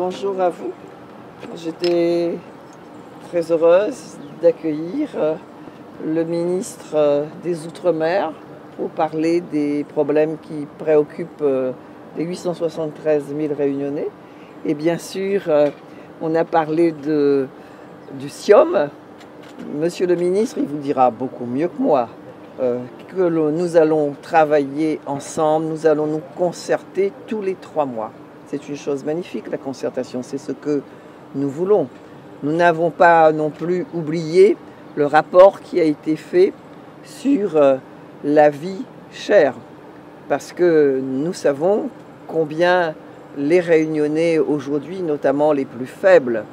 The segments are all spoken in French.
Bonjour à vous. J'étais très heureuse d'accueillir le ministre des Outre-mer pour parler des problèmes qui préoccupent les 873 000 Réunionnais. Et bien sûr, on a parlé du SIOM. Monsieur le ministre, il vous dira beaucoup mieux que moi que nous allons travailler ensemble, nous allons nous concerter tous les 3 mois. C'est une chose magnifique, la concertation, c'est ce que nous voulons. Nous n'avons pas non plus oublié le rapport qui a été fait sur la vie chère, parce que nous savons combien les Réunionnais aujourd'hui, notamment les plus faibles,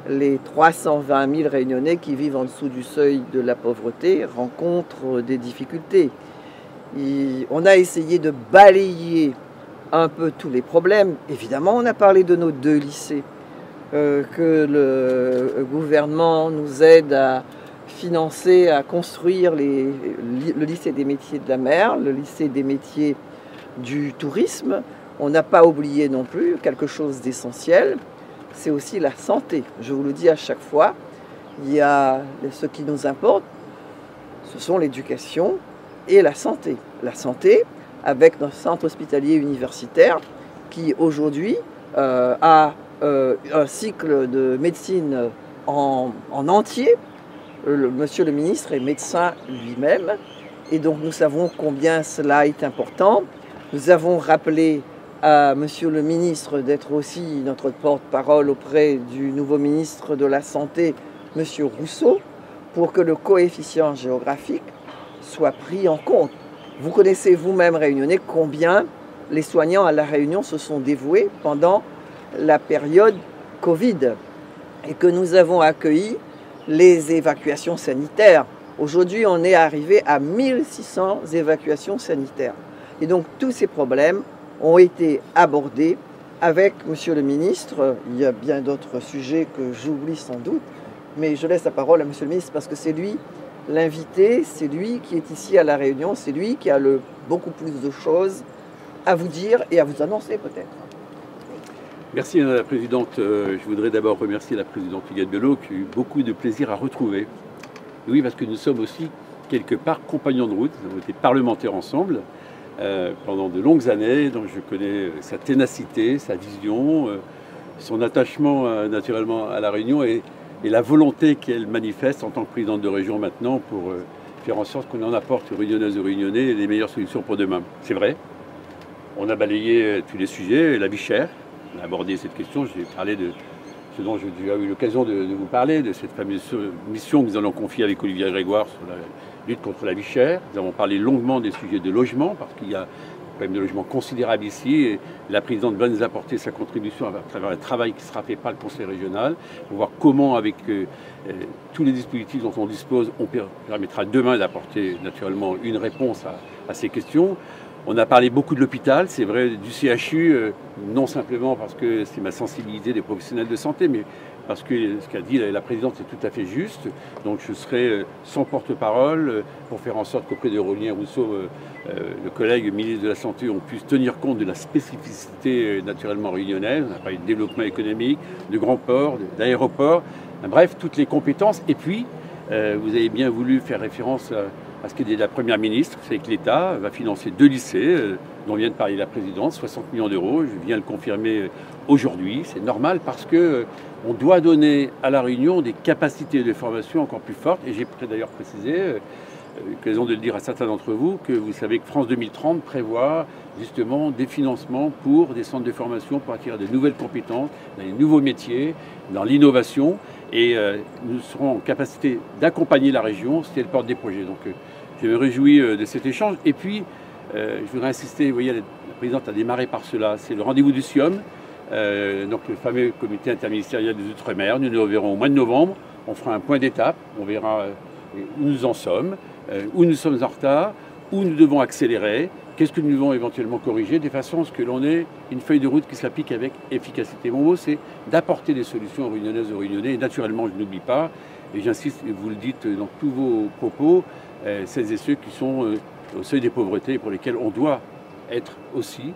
les 320 000 Réunionnais qui vivent en dessous du seuil de la pauvreté, rencontrent des difficultés. On a essayé de balayer un peu tous les problèmes. Évidemment, on a parlé de nos 2 lycées, que le gouvernement nous aide à financer, à construire le lycée des métiers de la mer, le lycée des métiers du tourisme. On n'a pas oublié non plus quelque chose d'essentiel, c'est aussi la santé. Je vous le dis à chaque fois, il y a ce qui nous importe, ce sont l'éducation et la santé. La santé, avec notre centre hospitalier universitaire qui aujourd'hui a un cycle de médecine en entier. Monsieur le ministre est médecin lui-même et donc nous savons combien cela est important. Nous avons rappelé à Monsieur le ministre d'être aussi notre porte-parole auprès du nouveau ministre de la Santé, Monsieur Rousseau, pour que le coefficient géographique soit pris en compte. Vous connaissez vous-même, Réunionnais, combien les soignants à La Réunion se sont dévoués pendant la période Covid et que nous avons accueilli les évacuations sanitaires. Aujourd'hui, on est arrivé à 1600 évacuations sanitaires. Et donc, tous ces problèmes ont été abordés avec Monsieur le ministre. Il y a bien d'autres sujets que j'oublie sans doute, mais je laisse la parole à Monsieur le ministre parce que c'est lui l'invité, c'est lui qui est ici à La Réunion, c'est lui qui a beaucoup plus de choses à vous dire et à vous annoncer peut-être. Merci Madame la Présidente. Je voudrais d'abord remercier la Présidente Huguette Belot qui a eu beaucoup de plaisir à retrouver. Oui, parce que nous sommes aussi quelque part compagnons de route, nous avons été parlementaires ensemble pendant de longues années, donc je connais sa ténacité, sa vision, son attachement naturellement à La Réunion et la volonté qu'elle manifeste en tant que présidente de région maintenant pour faire en sorte qu'on en apporte aux Réunionnaises et aux Réunionnais les meilleures solutions pour demain. C'est vrai, on a balayé tous les sujets, la vie chère, on a abordé cette question, j'ai parlé de ce dont j'ai eu l'occasion de vous parler, de cette fameuse mission que nous allons confier avec Olivier Grégoire sur la lutte contre la vie chère. Nous avons parlé longuement des sujets de logement, parce qu'il y a un problème de logement considérable ici, et la présidente va nous apporter sa contribution à travers le travail qui sera fait par le conseil régional, pour voir comment, avec tous les dispositifs dont on dispose, on permettra demain d'apporter naturellement une réponse à ces questions. On a parlé beaucoup de l'hôpital, c'est vrai, du CHU, non simplement parce que c'est ma sensibilité des professionnels de santé, mais parce que ce qu'a dit la Présidente est tout à fait juste. Donc je serai son porte-parole pour faire en sorte qu'auprès de Aurélien Rousseau, le collègue ministre de la Santé, on puisse tenir compte de la spécificité naturellement réunionnaise. On a parlé de développement économique, de grands ports, d'aéroports, bref, toutes les compétences. Et puis, vous avez bien voulu faire référence à ce qu'a dit la Première ministre, c'est que l'État va financer 2 lycées, dont vient de parler la Présidente, 60 millions d'euros. Je viens le confirmer aujourd'hui. C'est normal parce qu'on doit donner à La Réunion des capacités de formation encore plus fortes. Et j'ai d'ailleurs précisé, l'occasion de le dire à certains d'entre vous, que vous savez que France 2030 prévoit justement des financements pour des centres de formation pour acquérir de nouvelles compétences, dans les nouveaux métiers, dans l'innovation. Et nous serons en capacité d'accompagner la région si elle porte des projets. Donc je me réjouis de cet échange. Et puis, je voudrais insister, vous voyez, la Présidente a démarré par cela, c'est le rendez-vous du SIOM, donc le fameux comité interministériel des Outre-mer. Nous nous verrons au mois de novembre, on fera un point d'étape, on verra où nous en sommes, où nous sommes en retard, où nous devons accélérer, qu'est-ce que nous devons éventuellement corriger, de façon à ce que l'on ait une feuille de route qui s'applique avec efficacité. Mon mot, c'est d'apporter des solutions aux Réunionnaises et aux Réunionnais. Et naturellement, je n'oublie pas, et j'insiste, et vous le dites dans tous vos propos, celles et ceux qui sont au seuil des pauvretés, pour lesquels on doit être aussi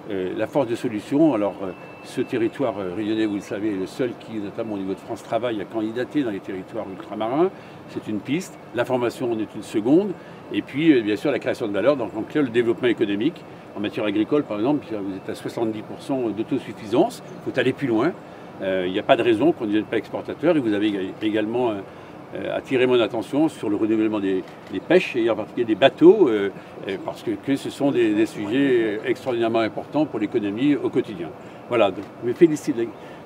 la force de solution. Alors, ce territoire réunionnais, vous le savez, est le seul qui, notamment au niveau de France Travail, a candidaté dans les territoires ultramarins. C'est une piste. L'information en est une seconde. Et puis, bien sûr, la création de valeur, donc le développement économique. En matière agricole, par exemple, vous êtes à 70% d'autosuffisance. Il faut aller plus loin. Il n'y a pas de raison qu'on ne devienne pas exportateur. Et vous avez également attiré mon attention sur le renouvellement des pêches, et en particulier des bateaux, parce que ce sont des sujets extraordinairement importants pour l'économie au quotidien. Voilà, donc je me félicite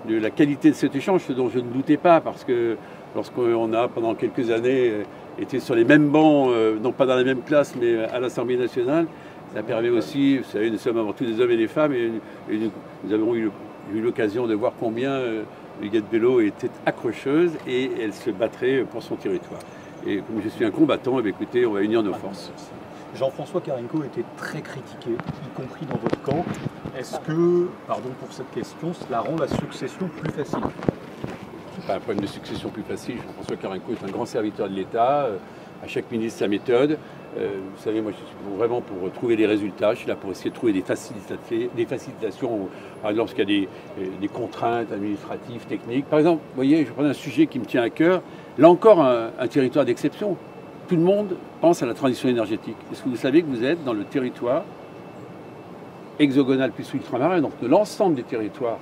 de la qualité de cet échange, ce dont je ne doutais pas, parce que lorsqu'on a, pendant quelques années, été sur les mêmes bancs, non pas dans la même classe, mais à l'Assemblée nationale, ça permet aussi, vous savez, nous sommes avant tout des hommes et des femmes, et nous avons eu l'occasion de voir combien Huguette Bello était accrocheuse et elle se battrait pour son territoire. Et comme je suis un combattant, écoutez, on va unir nos forces. Jean-François Carenco était très critiqué, y compris dans votre camp. Est-ce que, pardon pour cette question, cela rend la succession plus facile? Ce n'est pas un problème de succession plus facile. Jean-François Carenco est un grand serviteur de l'État. À chaque ministre sa méthode. Vous savez, moi je suis vraiment pour trouver des résultats. Je suis là pour essayer de trouver des facilitations lorsqu'il y a des contraintes administratives, techniques. Par exemple, vous voyez, je prends un sujet qui me tient à cœur. Là encore, un territoire d'exception. Tout le monde pense à la transition énergétique. Est-ce que vous savez que vous êtes dans le territoire hexagonal plus ultramarin, donc de l'ensemble des territoires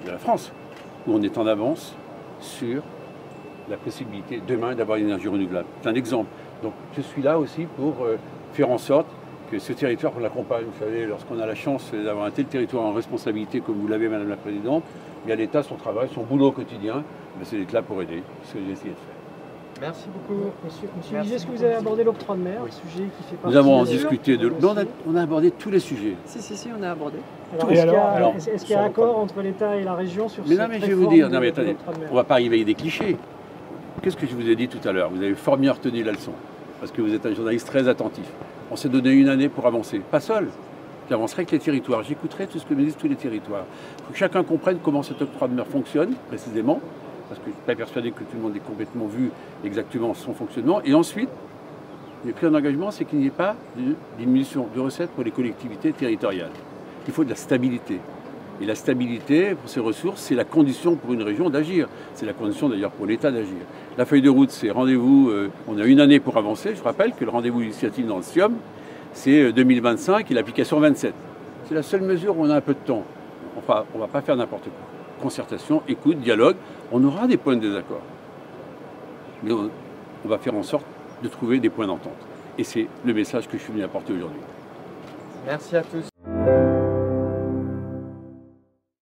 de la France, où on est en avance sur la possibilité demain d'avoir une énergie renouvelable. C'est un exemple. Donc je suis là aussi pour faire en sorte que ce territoire, on l'accompagne. Vous savez, lorsqu'on a la chance d'avoir un tel territoire en responsabilité comme vous l'avez, Madame la Présidente, bien l'État, son travail, son boulot au quotidien, c'est d'être là pour aider. C'est ce que j'ai essayé de faire. Merci beaucoup. Monsieur Ligier, est-ce que vous avez abordé l'octroi de mer, un sujet qui fait partie... Nous avons discuté de... On a abordé tous les sujets. Si, on a abordé. Alors, est-ce qu'il y a accord entre l'État et la région sur cette réforme? Mais je vais vous dire, non mais attendez, on ne va pas arriver avec des clichés. Qu'est-ce que je vous ai dit tout à l'heure? Vous avez fort bien retenu la leçon, parce que vous êtes un journaliste très attentif. On s'est donné une année pour avancer, pas seul. J'avancerai avec les territoires, j'écouterai tout ce que me disent tous les territoires. Il faut que chacun comprenne comment cet octroi de mer fonctionne, précisément, parce que je ne suis pas persuadé que tout le monde ait complètement vu exactement son fonctionnement. Et ensuite, j'ai pris un engagement, c'est qu'il n'y ait pas de diminution de recettes pour les collectivités territoriales. Il faut de la stabilité. Et la stabilité, pour ces ressources, c'est la condition pour une région d'agir. C'est la condition d'ailleurs pour l'État d'agir. La feuille de route, c'est rendez-vous, on a une année pour avancer. Je rappelle que le rendez-vous initiative dans le SIOM, c'est 2025 et l'application 27. C'est la seule mesure où on a un peu de temps. Enfin, on ne va pas faire n'importe quoi. Concertation, écoute, dialogue, on aura des points de désaccord. Mais on va faire en sorte de trouver des points d'entente. Et c'est le message que je suis venu apporter aujourd'hui. Merci à tous.